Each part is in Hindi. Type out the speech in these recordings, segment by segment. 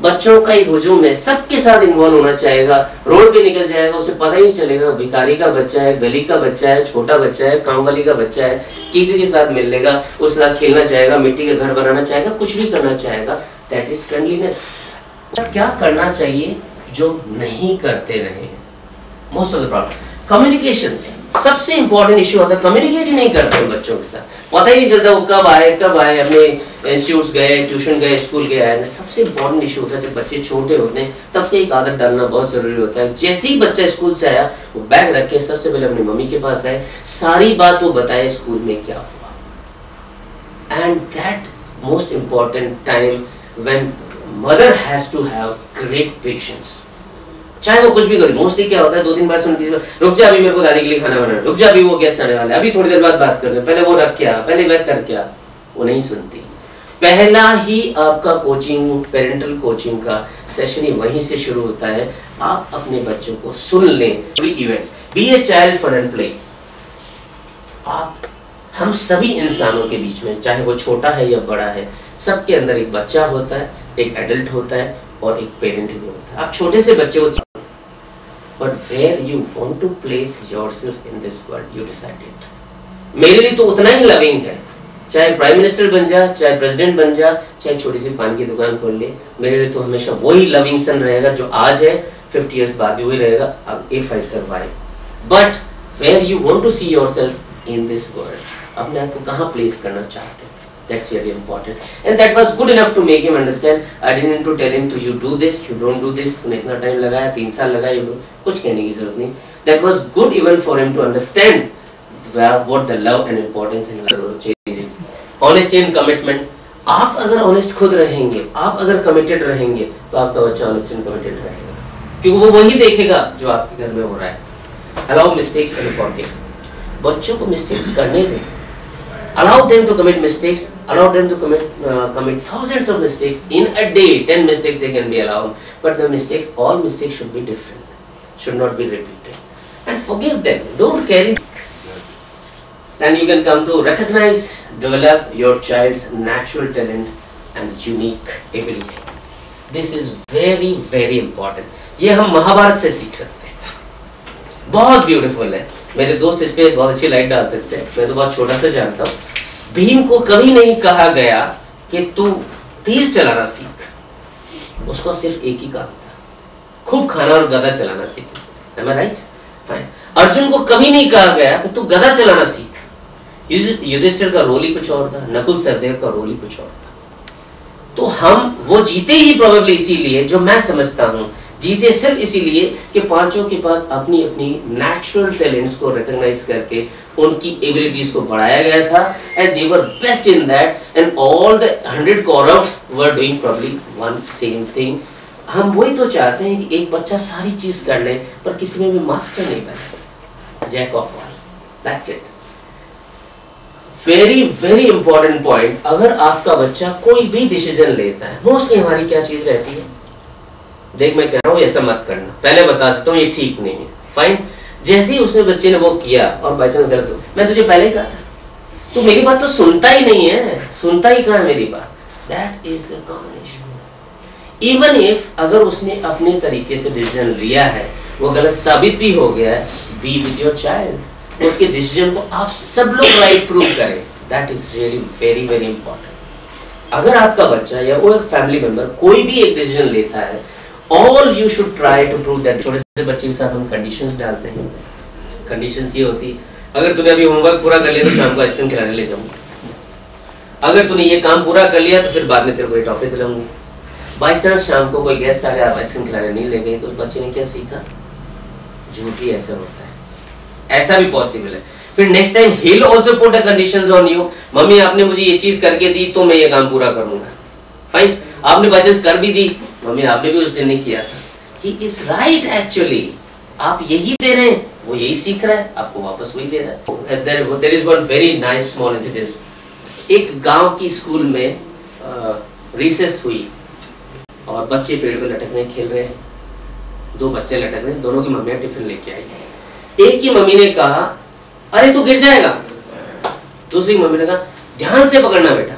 बच्चों का एक हुजूम है, सबके साथ इन्वॉल्व होना चाहेगा, रोड पे निकल जाएगा, उसे पता ही नहीं चलेगा भिखारी का बच्चा है, गली का बच्चा है, छोटा बच्चा है, काम वाली का बच्चा है, किसी के साथ मिल लेगा, उसके साथ खेलना चाहेगा, मिट्टी का घर बनाना चाहेगा, कुछ भी करना चाहेगा। That is friendliness. क्या करना चाहिए जो नहीं करते रहे most of the problem, communication सबसे इंपॉर्टेंट इश्यू होता है। कम्युनिकेट ही नहीं करते बच्चों के साथ, पता ही नहीं चलता वो कब आए अपने इंस्टीट्यूट्स गए, ट्यूशन गए, स्कूल गए आए। सबसे इंपॉर्टेंट इश्यू होता है जब बच्चे छोटे होते हैं, तब से एक आदत डालना बहुत जरूरी होता है। जैसे ही बच्चा स्कूल से आया, वो बैग रख के सबसे पहले अपनी मम्मी के पास आए, सारी बात वो बताए स्कूल में क्या हुआ। And that most important time when mother has to have great patience. चाहे वो कुछ भी करे, मोस्टली क्या होता है 2-3 बार सुनती है, रुक जा अभी मेरे को दादी के लिए खाना बनाना, रुक जा अभी वो गेस्ट आने वाले, अभी थोड़ी देर बाद बात करते, पहले वो रख क्या, पहले वह कर क्या। वो नहीं सुनती। पहला ही आपका कोचिंग, पेरेंटल कोचिंग का सेशन ही वहीं से शुरू होता है। आप अपने बच्चों को सुन लें। Event be a child fun and play. आप हम सभी इंसानों के बीच में, चाहे वो छोटा है या बड़ा है, सबके अंदर एक बच्चा होता है, एक एडल्ट होता है और एक पेरेंट भी होता है। आप छोटे से बच्चे को, but where you want to place yourself in this world, you decide it. मेरे लिए तो उतना ही लविंग है, चाहे प्राइम मिनिस्टर बन जा, चाहे प्रेसिडेंट बन जा, चाहे छोटी सी पान की दुकान खोल ले, मेरे लिए तो हमेशा वही लविंग सन रहेगा जो आज है, 50 years बाद भी वही रहेगा। अब if I survive, but where you want to see yourself in this world, अपने आप को कहाँ प्लेस करना चाहते हैं, that's really important. And that was good enough to make him understand. I didn't need to tell him to you do this, you don't do this. तूने इतना टाइम लगाया, 3 साल लगाया, कुछ कहने की जरूरत नहीं। That was good even for him to understand what the love and importance in your changing. Honesty and commitment. आप अगर honest खुद रहेंगे, आप अगर committed रहेंगे, तो आपका बच्चा honest and committed रहेगा, क्योंकि वो वही देखेगा जो आपके घर में हो रहा है। Allow mistakes and forgive. बच्चों को mistakes करने दें। Allow them to commit mistakes. Allow them to commit thousands of mistakes in a day. 10 mistakes they can be allowed, but the mistakes, all mistakes should be different, should not be repeated. And forgive them. Don't carry. Then you can come to recognize, develop your child's natural talent and unique ability. This is very very important. ये हम महाभारत से सीख सकते हैं। बहुत ब्यूटीफुल है। मेरे दोस्त इस पे बहुत अच्छी लाइट डाल सकते हैं। मैं तो बहुत छोटा सा जानता हूँ। भीम को कभी नहीं कहा गया कि तू तीर चलाना सीख, उसको सिर्फ एक ही काम था, खूब खाना और गदा चलाना सीख। Am I right? Fine. Arjun को कभी नहीं कहा गया कि तू गदा चलाना सीख। युधिष्ठिर का रोल ही कुछ और था, नकुल सहदेव का रोल ही कुछ और था। तो हम वो जीते ही प्रोबेबली इसीलिए, जो मैं समझता हूँ जीते सिर्फ इसीलिए कि पांचों के पास अपनी अपनी नेचुरल टैलेंट्स को रिकॉग्नाइज करके उनकी एबिलिटीज को बढ़ाया गया था, and they were best in that, and all the 100 Kauravs were doing probably one same thing. हम वही तो चाहते हैं कि एक बच्चा सारी चीज कर ले पर किसी में भी मास्टर नहीं बने, jack of all, that's it. Very very important point, अगर आपका बच्चा कोई भी डिसीजन लेता है, मोस्टली हमारी क्या चीज रहती है, जैक मैं कह रहा हूँ ऐसा मत करना, पहले बता देता हूँ ये ठीक नहीं है, फाइन। जैसे ही उसने बच्चे ने वो किया और बाई चांस गलत हो, मैं तुझे पहले ही कहा था, तू मेरी बात तो सुनता ही नहीं है, सुनता ही कहाँ है मेरी बात। That is the combination. Even if अगर उसने अपने तरीके से डिसीजन लिया है, वो गलत साबित भी हो गया है, बी विद योर चाइल्ड, उसके डिसीजन को आप सब लोग राइट प्रूव करें। That is really very very important. अगर आपका बच्चा या वो एक फैमिली मेंबर कोई भी एक डिसीजन लेता है, all you should try to prove that। छोटे से बच्चे के साथ हम कंडीशंस डालते हैं। कंडीशंस ये होती, अगर तूने अभी होमवर्क पूरा कर लिया तो शाम को आइसक्रीम खिलाने ले जाऊंगा, अगर तूने ये काम पूरा कर लिया तो फिर बाद में तेरे को टॉफी दिलाऊंगी। बाई चांस शाम को कोई गेस्ट आ गया, आप आइसक्रीम खिलाने नहीं ले गए, तो उस बच्चे ने क्या सीखा, झूठ ही ऐसा होता है, ऐसा भी पॉसिबल है। फिर next time he will also put the conditions on you, mummy आपने मुझे ये चीज करके दी तो मैं ये काम पूरा करूंगा, फाइन। आपने बाई चांस कर भी दी, मम्मी आपने भी उस दिन नहीं किया था, he is right actually, आप यही दे रहे हैं, वो यही सीख रहा है, आपको वापस वही दे रहा है। There is one very nice small incident। एक गांव की स्कूल में रिसेस हुई और बच्चे पेड़ पे लटकने खेल रहे हैं, 2 बच्चे लटक रहे हैं, दोनों की मम्मियां टिफिन लेके आई। एक की मम्मी ने कहा अरे तू गिर जाएगा, दूसरी मम्मी ने कहा ध्यान से पकड़ना बेटा।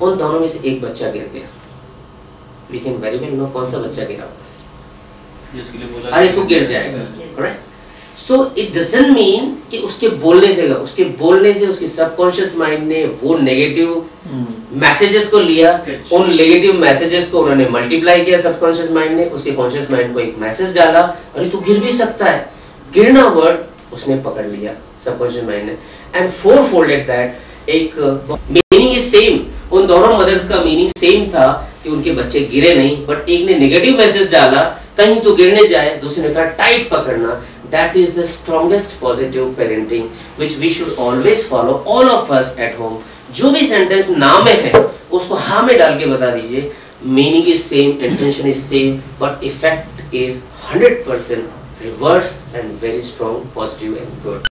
उन दोनों में से एक बच्चा गिर गया। We can very well know कौन सा बच्चा गिरा, जिसके लिए बोला अरे तू गिर जाएगा, correct. So it doesn't mean कि उसके बोलने से उसके सबकॉन्शियस माइंड ने वो नेगेटिव मैसेजेस को लिया, उन नेगेटिव मैसेजेस को उन्होंने मल्टीप्लाई किया सबकॉन्शियस माइंड ने, उसके कॉन्शियस माइंड को एक मैसेज डाला, अरे तू गिर भी सकता है, गिरना वर्ड उसने पकड़ लिया सबकॉन्शियस माइंड ने, एंड फोर फोल्डेड दैट एक मीनिंग इज सेम, उन दोनों मदर का मीनिंग सेम था कि उनके बच्चे गिरे नहीं, बट एक ने नेगेटिव मैसेज डाला कहीं तो गिरने जाए, दूसरे ने कहा टाइट पकड़ना। That is the strongest positive parenting which we should always follow, all of us at home. जो भी सेंटेंस ना में है उसको हाँ में डाल के बता दीजिए, meaning is same, intention is same, but effect is 100% reverse and very strong, positive and good.